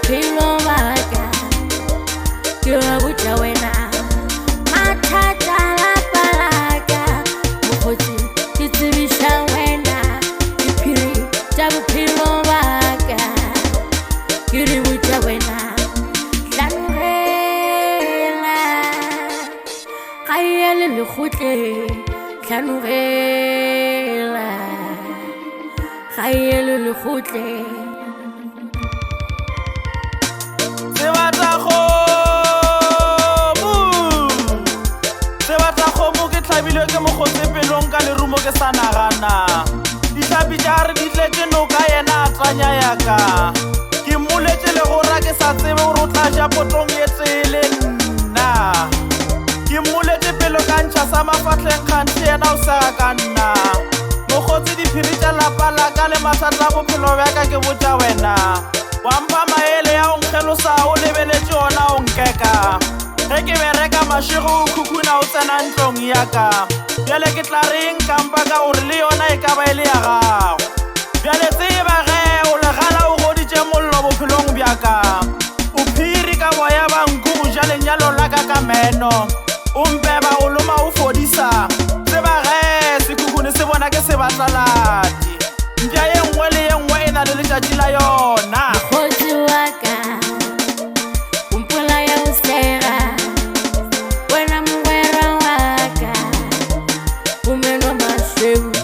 bophelo ba ka ke wa botsa wena mathata lapa la ka mokgotsi ke tsebisa wena diphiri tša bophelo ba ka ke di botsa wena hlanogela ga ye le lekgotle hlanogela ga ye le lekgotle ke tlhabilwe ke mokgotsi pelong ka lerumo ke sa nagana dihlapi tša re di tletse noka yena a tanya yaka ke mmoletse le gora ke sa tsebe gore o tla ja potong ye tsele nna ke mmoletse pelo ka ntšha sa mafatlheng kganthe yena o sega ka nna mokgotsi diphiri tša lapa la ka le mathata a bophelo bjaka ke botša wena wampha maele ya onkgelosa o lebeletše ona o nkeka ge ke bereka mašego o khukhuna o tsena ntlong yaka bjale ke tla reng kampa ka gore le yona e ka ba e le ya gago bjale tseba ge o legala o goditše mollo bophelong bjaka o phiri ka boya banku go ja lenyalo la ka ka meno o mpeba o loma o fodisa tseba ge sekhukhune se bona ke se batlalati mpša ye nngwe le ye nngwe e na le letšatši la yona mokgotsi wa ka ompola ya o sega wena mogwera wa ka o menwa mašweu